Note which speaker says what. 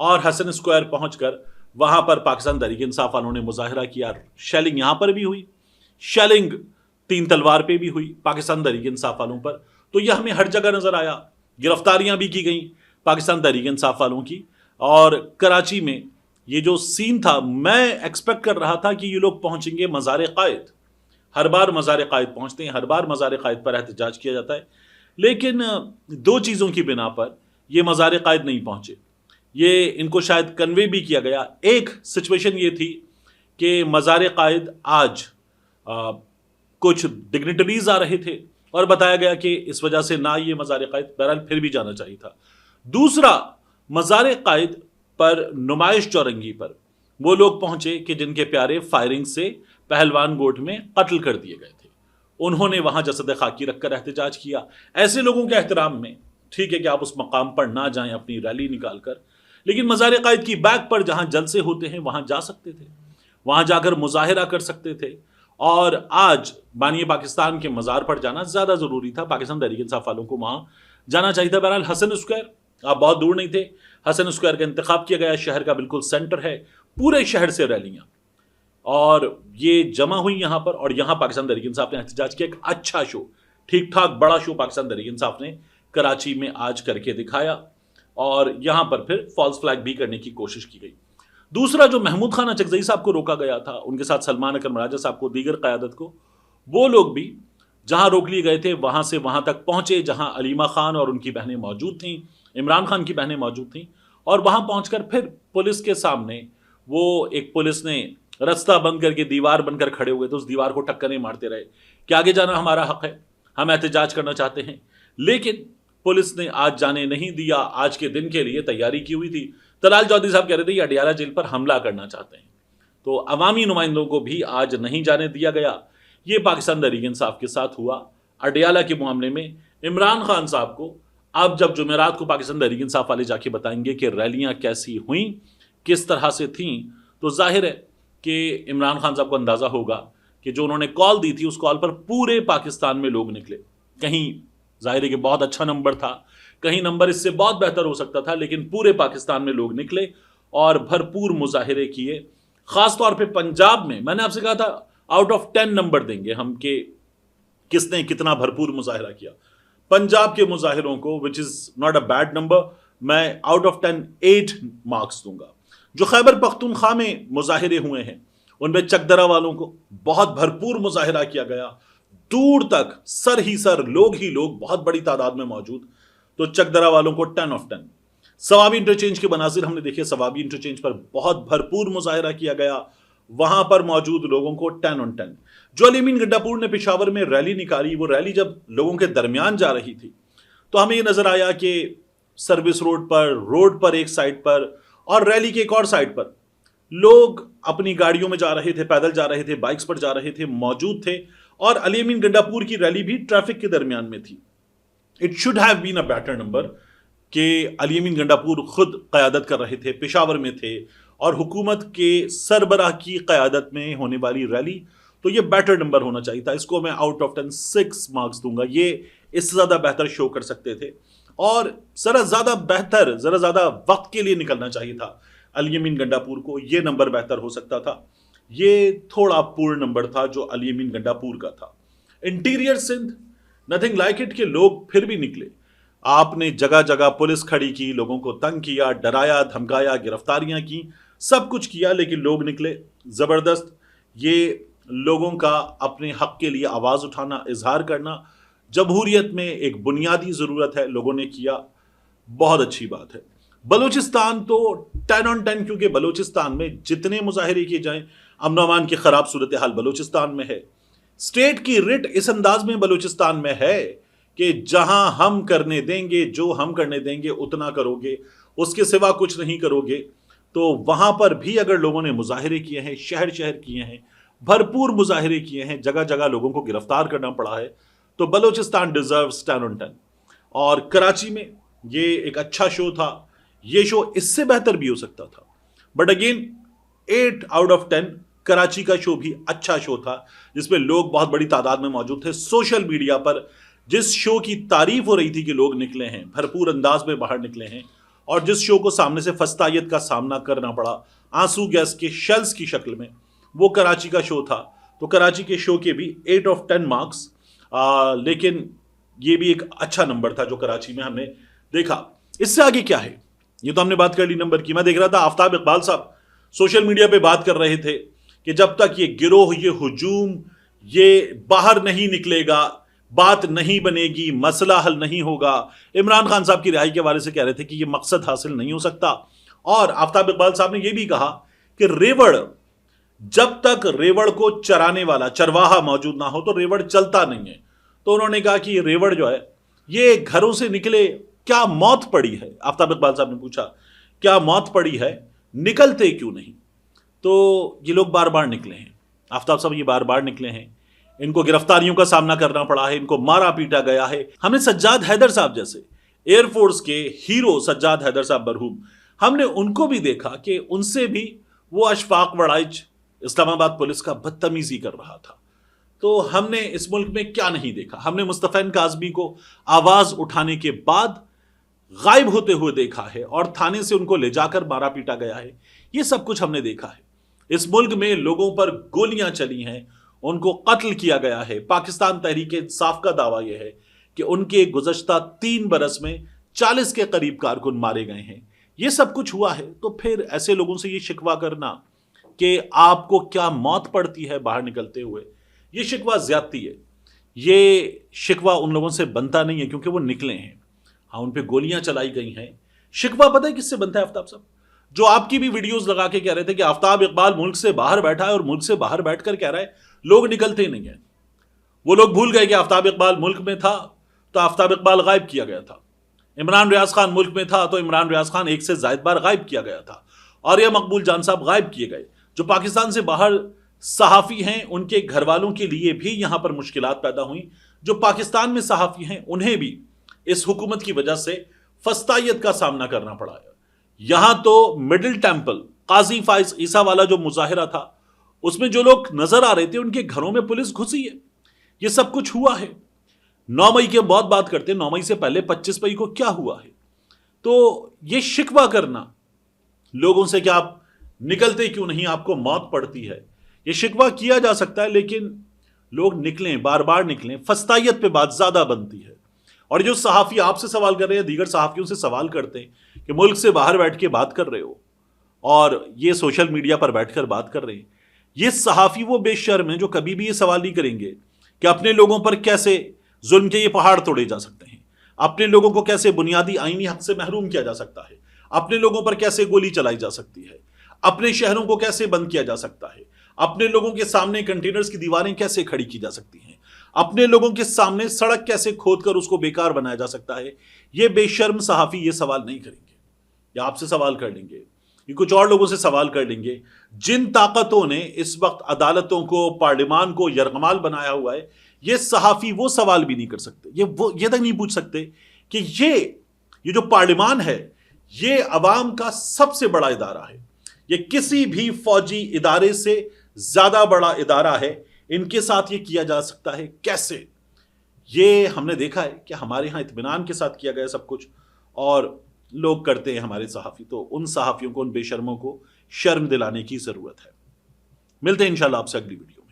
Speaker 1: اور حسن اسکوائر پہنچ کر وہاں پر پاکستان تحریک انصاف والوں نے مظاہرہ کیا. شیلنگ یہاں پر بھی ہوئی, شیلنگ 3 تلوار پہ بھی ہوئی پاکستان تحریک انصاف والوں پر. تو یہ ہمیں ہر جگہ نظر آیا. گرفتاریاں بھی کی گئیں پاکستان تحریک انصاف والوں کی. اور کراچی میں یہ جو سین تھا, میں ایکسپیکٹ کر رہا تھا کہ یہ لوگ پہنچیں گے مزار قائد. ہر بار مزار قائد پہنچتے ہیں, ہر بار مزار قائد پر احتجاج کیا جاتا ہے, لیکن 2 چیزوں کی بنا پر یہ مزار قائد نہیں پہنچے. یہ ان کو شاید کنوے بھی کیا گیا. ایک سچویشن یہ تھی کہ مزار قائد آج کچھ ڈگنیٹریز آ رہے تھے اور بتایا گیا کہ اس وجہ سے نہ یہ مزار قائد, بہرحال پھر بھی جانا چاہیے تھا. دوسرا, مزار قائد پر نمائش چورنگی پر وہ لوگ پہنچے کہ جن کے پیارے فائرنگ سے پہلوان گوٹ میں قتل کر دیے گئے تھے. انہوں نے وہاں جسد خاکی رکھ کر احتجاج کیا. ایسے لوگوں کے احترام میں ٹھیک ہے کہ آپ اس مقام پر نہ جائیں اپنی ریلی نکال کر, لیکن مزار قائد کی بیک پر جہاں جلسے ہوتے ہیں وہاں جا سکتے تھے, وہاں جا کر مظاہرہ کر سکتے تھے. اور آج بانی پاکستان کے مزار پر جانا زیادہ ضروری تھا. پاکستان تحریک انصاف والوں کو وہاں جانا چاہیے تھا. بہرحال حسن اسکوائر, آپ بہت دور نہیں تھے, حسن اسکوائر کا انتخاب کیا گیا. شہر کا بالکل سینٹر ہے, پورے شہر سے ریلیاں اور یہ جمع ہوئی یہاں پر. اور یہاں پاکستان تحریک انصاف نے احتجاج کیا. ایک اچھا شو, ٹھیک ٹھاک بڑا شو پاکستان تحریک انصاف نے کراچی میں آج کر کے دکھایا, اور یہاں پر پھر فالس فلیگ بھی کرنے کی کوشش کی گئی. دوسرا, جو محمود خان اچکزئی صاحب کو روکا گیا تھا, ان کے ساتھ سلمان اکرم راجہ صاحب کو, دیگر قیادت کو, وہ لوگ بھی جہاں روک لیے گئے تھے وہاں سے وہاں تک پہنچے جہاں علیمہ خان اور ان کی بہنیں موجود تھیں, عمران خان کی بہنیں موجود تھیں. اور وہاں پہنچ کر پھر پولیس کے سامنے وہ ایک پولیس نے رستہ بند کر کے دیوار بن کر کھڑے ہوئے تو اس دیوار کو ٹکریں مارتے رہے کہ آگے جانا ہمارا حق ہے, ہم احتجاج کرنا چاہتے ہیں. لیکن پولیس نے آج جانے نہیں دیا. آج کے دن کے لیے تیاری کی ہوئی تھی. طلال چودھری صاحب کہہ رہے تھے یہ اڈیالہ جیل پر حملہ کرنا چاہتے ہیں, تو عوامی نمائندوں کو بھی آج نہیں جانے دیا گیا. یہ پاکستان تحریک انصاف کے ساتھ ہوا. اڈیالہ کے معاملے میں عمران خان صاحب کو اب جب جمعرات کو پاکستان تحریک انصاف والے جا کے بتائیں گے کہ ریلیاں کیسی ہوئیں, کس طرح سے تھیں, تو ظاہر ہے کہ عمران خان صاحب کو اندازہ ہوگا کہ جو انہوں نے کال دی تھی اس کال پر پورے پاکستان میں لوگ نکلے. کہیں ظاہر ہے کہ بہت اچھا نمبر تھا, کہیں نمبر اس سے بہت بہتر ہو سکتا تھا, لیکن پورے پاکستان میں لوگ نکلے اور بھرپور مظاہرے کیے. خاص طور پہ پنجاب میں میں نے آپ سے کہا تھا آؤٹ آف 10 نمبر دیں گے ہم کہ کس نے کتنا بھرپور مظاہرہ کیا. پنجاب کے مظاہروں کو which is not a bad number, میں آؤٹ آف 10 8 مارکس دوں گا. جو خیبر پختونخوا میں مظاہرے ہوئے ہیں ان میں چکدرا والوں کو بہت بھرپور مظاہرہ کیا گیا, دور تک سر ہی سر, لوگ ہی لوگ, بہت بڑی تعداد میں موجود. تو چکدرا والوں کو 10 آف 10. سوابی انٹرچینج کے مناظر ہم نے دیکھے, سوابی انٹرچینج پر بہت بھرپور مظاہرہ کیا گیا, وہاں پر موجود لوگوں کو 10 on 10. جو علی امین گڈاپور نے پشاور میں ریلی نکالی, وہ ریلی جب لوگوں کے درمیان جا رہی تھی تو ہمیں یہ نظر آیا کہ سروس روڈ پر ایک سائڈ پر اور ریلی کے ایک اور سائڈ پر لوگ اپنی گاڑیوں میں جا رہے تھے, پیدل جا رہے تھے, بائکس پر جا رہے تھے, موجود تھے. اور علی امین گڈاپور کی ریلی بھی ٹریفک کے درمیان میں تھی. It should have been a better number کہ علی امین گنڈاپور خود قیادت کر رہے تھے, پشاور میں تھے, اور حکومت کے سربراہ کی قیادت میں ہونے والی ریلی, تو یہ بیٹر نمبر ہونا چاہیے تھا. اس کو میں آؤٹ آف 10 6 مارکس دوں گا. یہ اس سے زیادہ بہتر شو کر سکتے تھے اور ذرا زیادہ وقت کے لیے نکلنا چاہیے تھا علی امین گنڈاپور کو. یہ نمبر بہتر ہو سکتا تھا. یہ تھوڑا پور نمبر تھا جو علی امین گنڈاپور کا تھا. Interior Sindh nothing like it کہ لوگ پھر بھی نکلے. آپ نے جگہ جگہ پولیس کھڑی کی, لوگوں کو تنگ کیا, ڈرایا, دھمکایا, گرفتاریاں کی, سب کچھ کیا, لیکن لوگ نکلے زبردست. یہ لوگوں کا اپنے حق کے لیے آواز اٹھانا, اظہار کرنا جمہوریت میں ایک بنیادی ضرورت ہے, لوگوں نے کیا, بہت اچھی بات ہے. بلوچستان تو 10 on 10 کیونکہ بلوچستان میں جتنے مظاہرے کیے جائیں, امن و امان کی خراب صورتحال بلوچستان میں ہے. اسٹیٹ کی رٹ اس انداز میں بلوچستان میں ہے کہ جہاں ہم کرنے دیں گے, جو ہم کرنے دیں گے اتنا کرو گے, اس کے سوا کچھ نہیں کرو گے. تو وہاں پر بھی اگر لوگوں نے مظاہرے کیے ہیں, شہر کیے ہیں, بھرپور مظاہرے کیے ہیں, جگہ جگہ لوگوں کو گرفتار کرنا پڑا ہے, تو بلوچستان ڈیزروز 10 on 10. اور کراچی میں یہ ایک اچھا شو تھا. یہ شو اس سے بہتر بھی ہو سکتا تھا, but again 8 out of 10. Karachi کا شو بھی اچھا شو تھا جس میں لوگ بہت بڑی تعداد میں موجود تھے. سوشل میڈیا پر جس شو کی تعریف ہو رہی تھی کہ لوگ نکلے ہیں, بھرپور انداز میں باہر نکلے ہیں, اور جس شو کو سامنے سے فستائیت کا سامنا کرنا پڑا آنسو گیس کے شیلز کی شکل میں، وہ کراچی کا شو تھا. تو کراچی کے شو کے بھی 8/10 مارکس، لیکن یہ بھی ایک اچھا نمبر تھا جو کراچی میں ہم نے دیکھا. اس سے آگے کیا ہے، یہ تو ہم نے بات کر لی نمبر کی. میں دیکھ رہا تھا آفتاب اقبال صاحب سوشل میڈیا پہ بات کر رہے تھے کہ جب تک یہ گروہ، یہ ہجوم، یہ باہر نہیں نکلے گا، بات نہیں بنے گی، مسئلہ حل نہیں ہوگا. عمران خان صاحب کی رہائی کے حوالے سے کہہ رہے تھے کہ یہ مقصد حاصل نہیں ہو سکتا. اور آفتاب اقبال صاحب نے یہ بھی کہا کہ ریوڑ، جب تک ریوڑ کو چرانے والا چرواہا موجود نہ ہو تو ریوڑ چلتا نہیں ہے. تو انہوں نے کہا کہ یہ ریوڑ جو ہے یہ گھروں سے نکلے، کیا موت پڑی ہے؟ آفتاب اقبال صاحب نے پوچھا کیا موت پڑی ہے، نکلتے کیوں نہیں؟ تو یہ لوگ بار بار نکلے ہیں، آفتاب صاحب یہ بار بار نکلے ہیں، ان کو گرفتاریوں کا سامنا کرنا پڑا ہے، ان کو مارا پیٹا گیا ہے. ہم نے سجاد حیدر صاحب جیسے ایئر فورس کے ہیرو سجاد حیدر صاحب مرحوم، ہم نے ان کو بھی دیکھا کہ ان سے بھی وہ اشفاق وڑائچ اسلام آباد پولیس کا بدتمیزی کر رہا تھا. تو ہم نے اس ملک میں کیا نہیں دیکھا؟ ہم نے مصطفی کاظمی کو آواز اٹھانے کے بعد غائب ہوتے ہوئے دیکھا ہے اور تھانے سے ان کو لے جا کر مارا پیٹا گیا ہے. یہ سب کچھ ہم نے دیکھا ہے. اس ملک میں لوگوں پر گولیاں چلی ہیں، ان کو قتل کیا گیا ہے. پاکستان تحریک انصاف کا دعویٰ یہ ہے کہ ان کے گزشتہ 3 برس میں 40 کے قریب کارکن مارے گئے ہیں. یہ سب کچھ ہوا ہے تو پھر ایسے لوگوں سے یہ شکوہ کرنا کہ آپ کو کیا موت پڑتی ہے باہر نکلتے ہوئے، یہ شکوہ زیادتی ہے. یہ شکوہ ان لوگوں سے بنتا نہیں ہے کیونکہ وہ نکلے ہیں. ہاں، ان پہ گولیاں چلائی گئی ہیں. شکوہ پتہ ہے کس سے بنتا ہے آفتاب صاحب؟ جو آپ کی بھی ویڈیوز لگا کے کہہ رہے تھے کہ آفتاب اقبال ملک سے باہر بیٹھا ہے اور ملک سے باہر بیٹھ کر کہہ رہا ہے لوگ نکلتے نہیں ہیں. وہ لوگ بھول گئے کہ آفتاب اقبال ملک میں تھا تو آفتاب اقبال غائب کیا گیا تھا. عمران ریاض خان ملک میں تھا تو عمران ریاض خان 1 سے زائد بار غائب کیا گیا تھا. اور یہ مقبول جان صاحب غائب کیے گئے. جو پاکستان سے باہر صحافی ہیں ان کے گھر والوں کے لیے بھی یہاں پر مشکلات پیدا ہوئیں. جو پاکستان میں صحافی ہیں انہیں بھی اس حکومت کی وجہ سے فستائیت کا سامنا کرنا پڑا ہے. یہاں تو مڈل ٹیمپل قاضی فائز عیسیٰ والا جو مظاہرہ تھا اس میں جو لوگ نظر آ رہے تھے ان کے گھروں میں پولیس گھسی ہے. یہ سب کچھ ہوا ہے. 9 مئی کے بہت بات کرتے ہیں، 9 مئی سے پہلے 25 مئی کو کیا ہوا ہے؟ تو یہ شکوہ کرنا لوگوں سے کہ آپ نکلتے کیوں نہیں، آپ کو موت پڑتی ہے، یہ شکوہ کیا جا سکتا ہے لیکن لوگ نکلیں، بار بار نکلیں. فستائیت پہ بات زیادہ بنتی ہے. اور جو صحافی آپ سے سوال کر رہے ہیں، دیگر صحافیوں سے سوال کرتے ہیں کہ ملک سے باہر بیٹھ کے بات کر رہے ہو اور یہ سوشل میڈیا پر بیٹھ کر بات کر رہے ہیں، یہ صحافی وہ بے شرم ہیں جو کبھی بھی یہ سوال نہیں کریں گے کہ اپنے لوگوں پر کیسے ظلم کے یہ پہاڑ توڑے جا سکتے ہیں، اپنے لوگوں کو کیسے بنیادی آئینی حق سے محروم کیا جا سکتا ہے، اپنے لوگوں پر کیسے گولی چلائی جا سکتی ہے، اپنے شہروں کو کیسے بند کیا جا سکتا ہے، اپنے لوگوں کے سامنے کنٹینرز کی دیواریں کیسے کھڑی کی جا سکتی ہیں، اپنے لوگوں کے سامنے سڑک کیسے کھود کر اس کو بیکار بنایا جا سکتا ہے. یہ بے شرم صحافی یہ سوال نہیں کریں گے. یا آپ سے سوال کر لیں گے، یہ کچھ اور لوگوں سے سوال کر لیں گے. جن طاقتوں نے اس وقت عدالتوں کو، پارلیمان کو یرغمال بنایا ہوا ہے، یہ صحافی وہ سوال بھی نہیں کر سکتے. یہ تک نہیں پوچھ سکتے کہ یہ جو پارلیمان ہے یہ عوام کا سب سے بڑا ادارہ ہے، یہ کسی بھی فوجی ادارے سے زیادہ بڑا ادارہ ہے. ان کے ساتھ یہ کیا جا سکتا ہے کیسے؟ یہ ہم نے دیکھا ہے کہ ہمارے ہاں اطمینان کے ساتھ کیا گیا سب کچھ، اور لوگ کرتے ہیں ہمارے صحافی. تو ان صحافیوں کو، ان بے شرموں کو شرم دلانے کی ضرورت ہے. ملتے ہیں انشاءاللہ آپ سے اگلی ویڈیو.